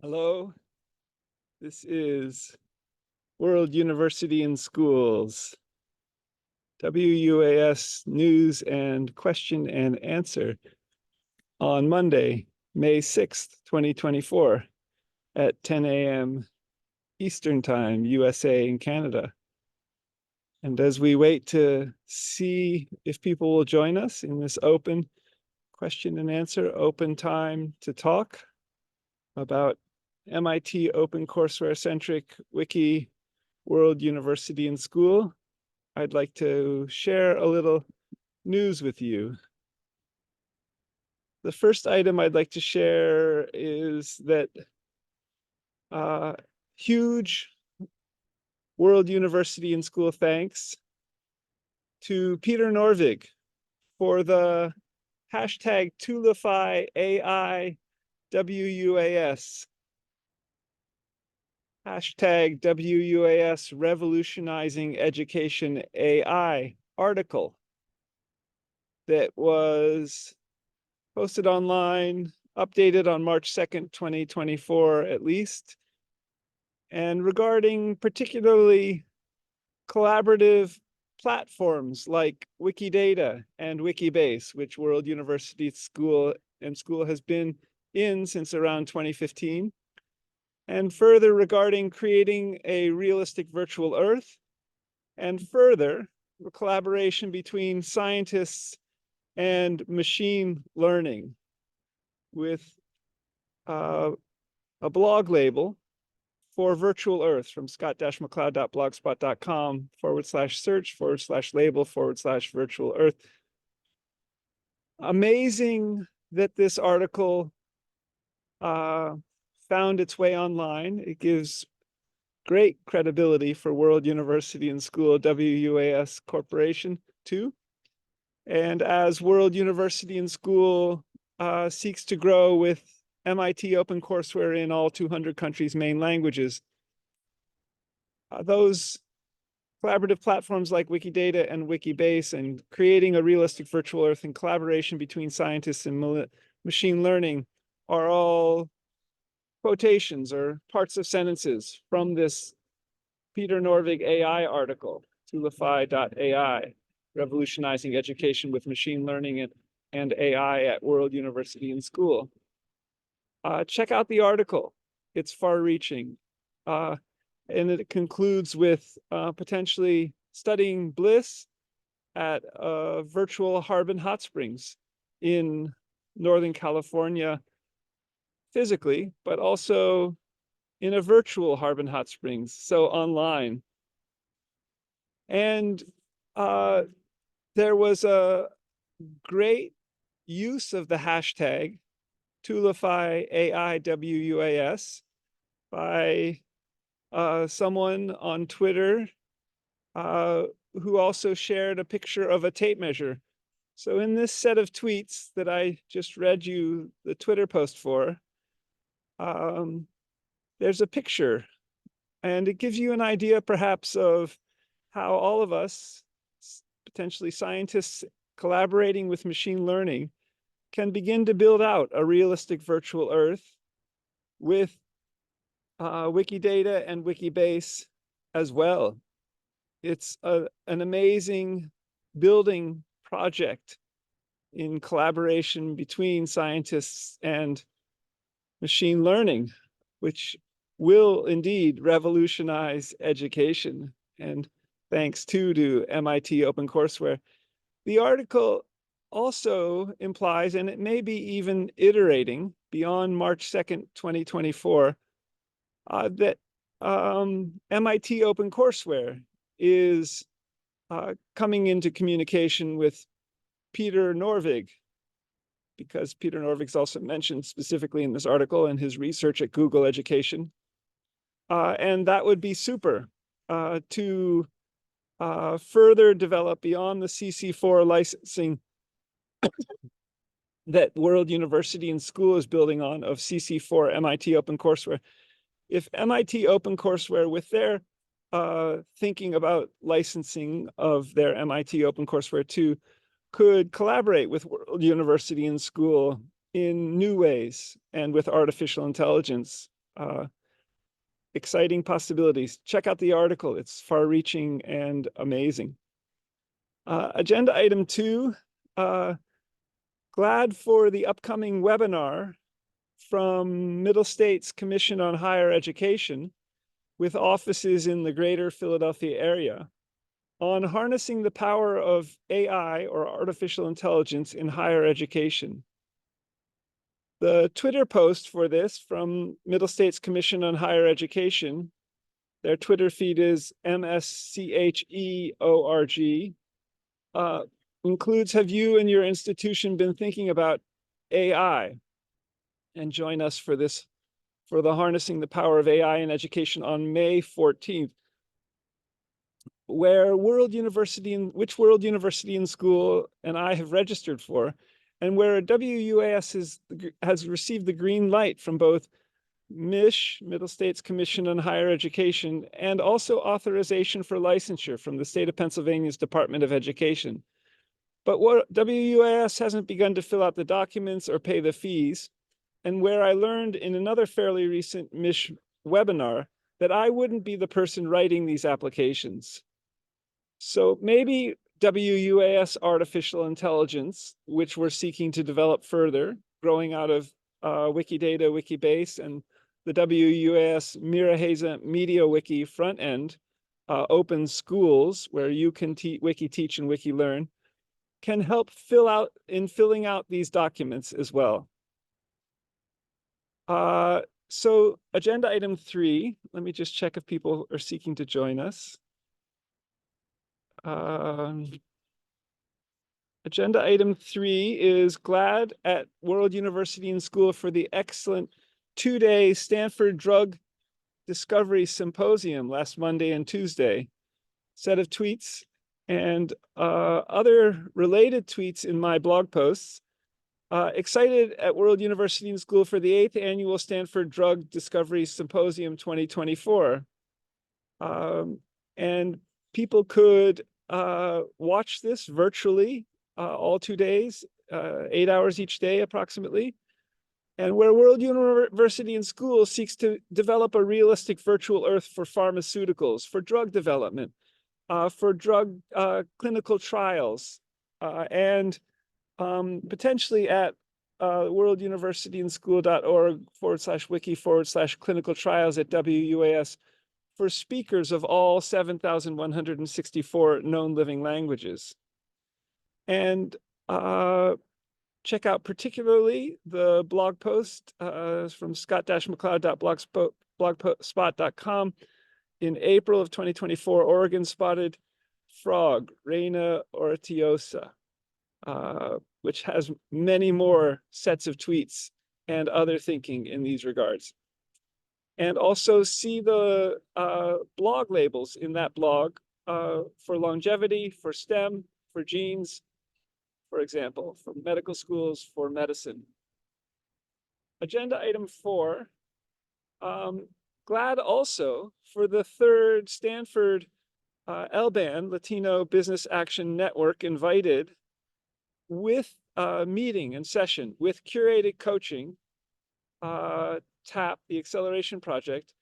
Hello, this is World University in Schools, WUaS News and Question and Answer on Monday, May 6th, 2024 at 10 a.m. Eastern Time, USA and Canada. And as we wait to see if people will join us in this open question and answer, open time to talk about MIT OpenCourseWare centric wiki World University in School, I'd like to share a little news with you. The first item I'd like to share is that huge World University in School thanks to Peter Norvig for the hashtag Tulify AI WUaS. Hashtag WUaS Revolutionizing Education AI article that was posted online, updated on March 2nd, 2024 at least, and regarding particularly collaborative platforms like Wikidata and Wikibase, which World University School has been in since around 2015. And further regarding creating a realistic virtual Earth, and further collaboration between scientists and machine learning with a blog label for virtual Earth from scott-mccloud.blogspot.com/search/label/virtual Earth. Amazing that this article found its way online. It gives great credibility for World University in School WUaS Corporation too. And as World University in School seeks to grow with MIT OpenCourseWare in all 200 countries' main languages, those collaborative platforms like Wikidata and Wikibase and creating a realistic virtual Earth in collaboration between scientists and machine learning are all quotations or parts of sentences from this Peter Norvig AI article, Tulify.ai, Revolutionizing Education with Machine Learning and AI at World University in School. Check out the article. It's far-reaching. And it concludes with potentially studying bliss at virtual Harbin Hot Springs in Northern California physically, but also in a virtual Harbin Hot Springs, so online. And there was a great use of the hashtag Tulify AI WUaS by someone on Twitter who also shared a picture of a tape measure. So in this set of tweets that I just read you the Twitter post for, there's a picture, and it gives you an idea perhaps of how all of us, potentially scientists collaborating with machine learning, can begin to build out a realistic virtual Earth with Wikidata and Wikibase as well. It's an amazing building project in collaboration between scientists and machine learning, which will indeed revolutionize education. And thanks to MIT OpenCourseWare. The article also implies, and it may be even iterating beyond March 2nd, 2024, that MIT OpenCourseWare is coming into communication with Peter Norvig, because Peter Norvig's also mentioned specifically in this article in his research at Google Education. And that would be super to further develop beyond the CC4 licensing that World University in School is building on of CC4 MIT OpenCourseWare. If MIT OpenCourseWare, with their thinking about licensing of their MIT OpenCourseWare 2, could collaborate with World University in School in new ways and with artificial intelligence, Exciting possibilities. Check out the article. It's far-reaching and amazing. Agenda item 2, glad for the upcoming webinar from Middle States Commission on Higher Education with offices in the greater Philadelphia area on harnessing the power of AI, or artificial intelligence, in higher education. The Twitter post for this from Middle States Commission on Higher Education, their Twitter feed is MSCHEORG, includes, have you and your institution been thinking about AI? And join us for this, for the Harnessing the Power of AI in Education on May 14th. Which World University and School and I have registered for, and where WUaS has received the green light from both MISH, Middle States Commission on Higher Education, and also authorization for licensure from the state of Pennsylvania's Department of Education. But what WUaS hasn't begun to fill out the documents or pay the fees, and where I learned in another fairly recent MISH webinar that I wouldn't be the person writing these applications. So maybe WUaS artificial intelligence, which we're seeking to develop further, growing out of Wikidata, Wikibase, and the WUaS Miraheza Media Wiki front end, open schools where you can wiki teach and wiki learn, can help filling out these documents as well. So agenda item 3, let me just check if people are seeking to join us. Agenda item 3 is glad at World University and School for the excellent 2-day Stanford Drug Discovery Symposium last Monday and Tuesday. Set of tweets and other related tweets in my blog posts. Excited at World University and School for the 8th Annual Stanford Drug Discovery Symposium 2024. And people could watch this virtually all 2 days, 8 hours each day approximately, and where World University and School seeks to develop a realistic virtual earth for pharmaceuticals, for drug development, for drug clinical trials, and potentially at worlduniversityandschool.org/wiki/clinical trials at WUaS for speakers of all 7,164 known living languages. And check out particularly the blog post from scott-mcleod.blogspot.com. In April of 2024, Oregon spotted frog, Reina ortiosa, which has many more sets of tweets and other thinking in these regards. And also see the blog labels in that blog for longevity, for STEM, for genes, for example, for medical schools, for medicine. Agenda item 4, glad also for the 3rd Stanford LBAN, Latino Business Action Network, invited with a meeting and session with curated coaching, TAP, the Acceleration Project,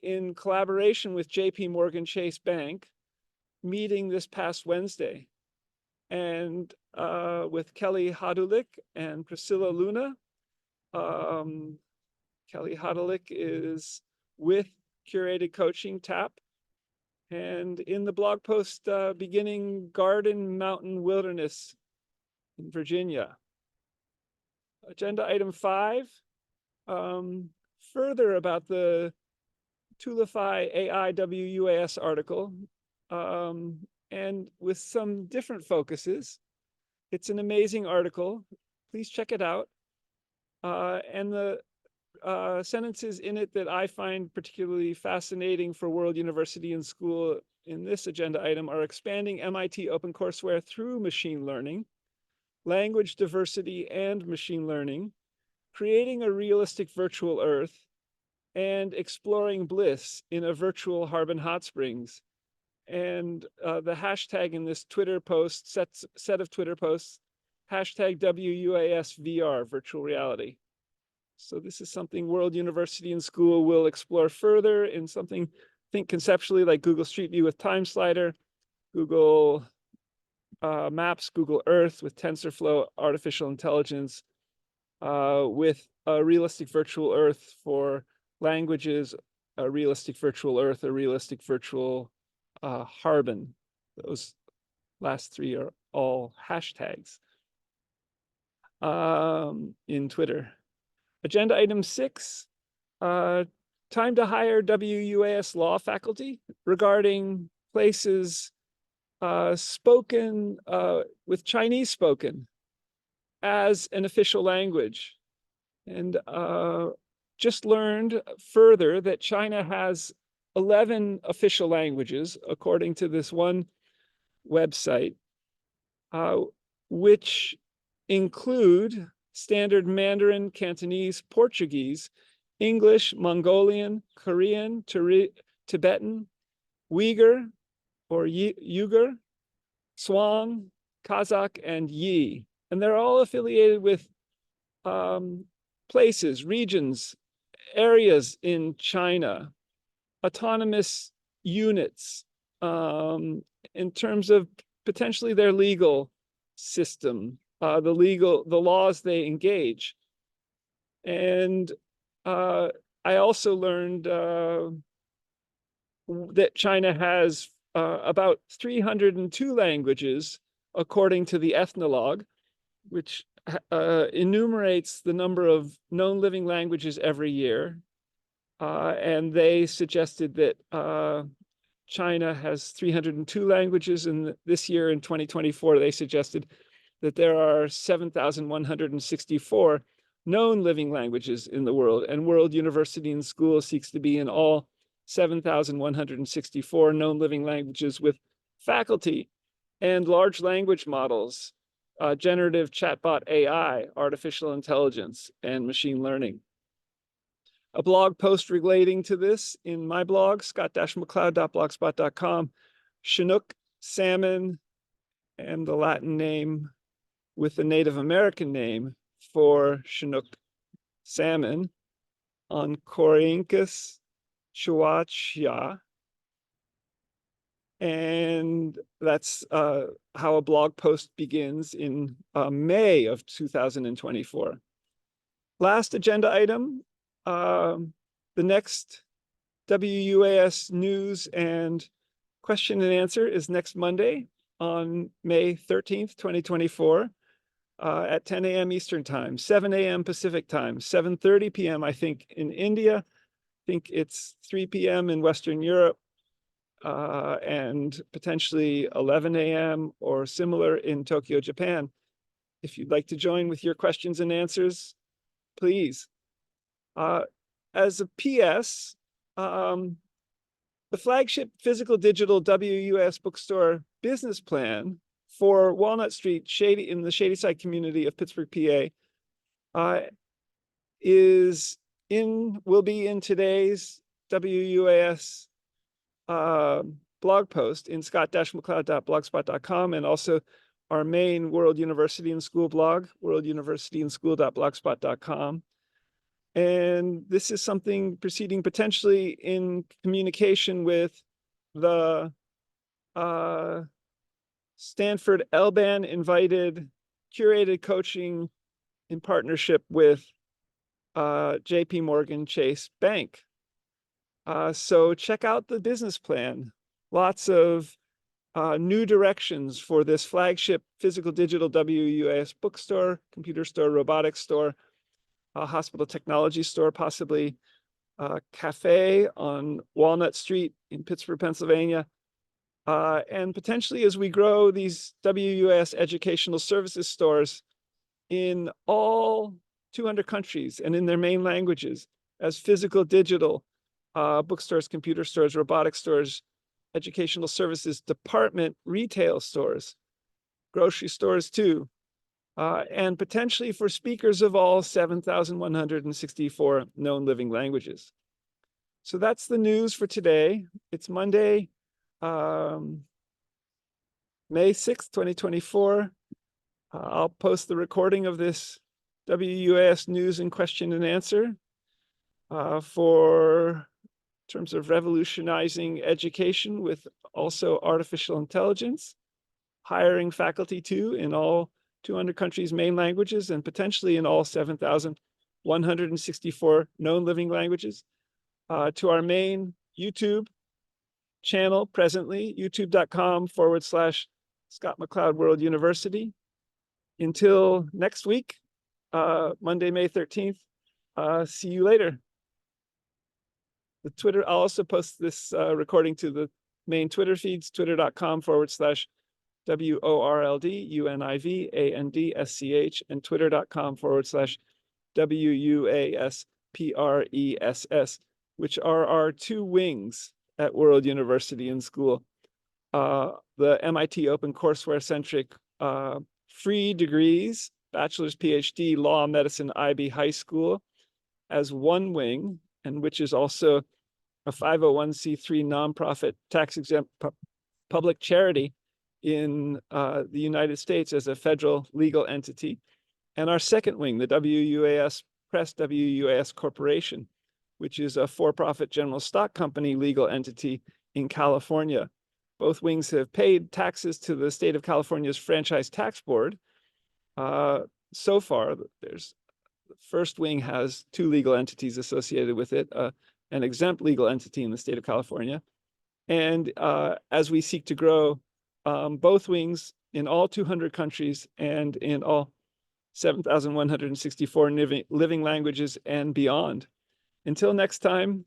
in collaboration with JP Morgan Chase Bank, meeting this past Wednesday. And with Kelly Hadulik and Priscilla Luna. Kelly Hadulik is with Curated Coaching, TAP. And in the blog post, beginning Garden Mountain Wilderness in Virginia. Agenda item 5, further about the Tulify AI WUaS article, and with some different focuses. It's an amazing article. Please check it out. And the sentences in it that I find particularly fascinating for World University and School in this agenda item are expanding MIT OpenCourseware through machine learning, language diversity and machine learning, creating a realistic virtual earth, and exploring bliss in a virtual Harbin Hot Springs. And the hashtag in this Twitter post, set of Twitter posts, hashtag WUASVR, virtual reality. So this is something World University and School will explore further in something, think conceptually like Google Street View with Time Slider, Google Maps, Google Earth with TensorFlow, artificial intelligence, with a realistic virtual Earth for languages, a realistic virtual Earth, a realistic virtual Harbin. Those last three are all hashtags in Twitter. Agenda item 6, time to hire WUaS law faculty regarding places spoken with Chinese spoken as an official language. And just learned further that China has 11 official languages, according to this one website, which include standard Mandarin, Cantonese, Portuguese, English, Mongolian, Korean, Tibetan, Uyghur or Uyghur, Swang, Kazakh, and Yi. And they're all affiliated with places, regions, areas in China, autonomous units, in terms of potentially their legal system, the laws they engage. And I also learned that China has about 302 languages, according to the Ethnologue, which enumerates the number of known living languages every year. And they suggested that China has 302 languages, and this year in 2024, they suggested that there are 7,164 known living languages in the world, and World University and School seeks to be in all 7,164 known living languages with faculty and large language models, generative chatbot AI, artificial intelligence, and machine learning. A blog post relating to this in my blog, scott-mccloud.blogspot.com, Chinook salmon, and the Latin name with the Native American name for Chinook salmon, on Corynchus chuachia. And that's how a blog post begins in May of 2024. Last agenda item, the next WUaS news and question and answer is next Monday on May 13th, 2024, at 10 a.m. Eastern Time, 7 a.m. Pacific Time, 7:30 p.m. I think in India. I think it's 3 p.m. in Western Europe, and potentially 11 a.m. or similar in Tokyo, Japan. If you'd like to join with your questions and answers, please. As a PS, the flagship physical digital WUaS bookstore business plan for Walnut Street in the Shadyside community of Pittsburgh, PA, will be in today's WUaS blog post in scott-mccloud.blogspot.com, and also our main World University and School blog, worlduniversityandschool.blogspot.com. And this is something proceeding potentially in communication with the Stanford LBAN invited curated coaching in partnership with JP Morgan Chase Bank. So check out the business plan. Lots of new directions for this flagship physical digital WUaS bookstore, computer store, robotics store, hospital technology store, possibly a cafe on Walnut Street in Pittsburgh, Pennsylvania. And potentially as we grow these WUaS educational services stores in all 200 countries and in their main languages as physical digital bookstores, computer stores, robotics stores, educational services department, retail stores, grocery stores too, and potentially for speakers of all 7,164 known living languages. So that's the news for today. It's Monday, May 6th, 2024. I'll post the recording of this WUAS News and Question and Answer for terms of revolutionizing education with also artificial intelligence, hiring faculty too in all 200 countries' main languages and potentially in all 7,164 known living languages, to our main YouTube channel presently, youtube.com/Scott McLeod World University. Until next week, Monday, May 13th, see you later. The Twitter, I'll also post this recording to the main Twitter feeds, twitter.com/WORLDUNIVANDSCH and twitter.com/WUASPRESS, which are our two wings at World University and School. The MIT OpenCourseWare centric free degrees, bachelor's, PhD, law, medicine, IB, high school as one wing, and which is also a 501c3 nonprofit tax-exempt public charity in the United States as a federal legal entity. And our second wing, the WUAS Press WUAS Corporation, which is a for-profit general stock company legal entity in California. Both wings have paid taxes to the state of California's Franchise Tax Board. So far, the first wing has two legal entities associated with it, an exempt legal entity in the state of California. And as we seek to grow both wings in all 200 countries and in all 7,164 living languages and beyond. Until next time.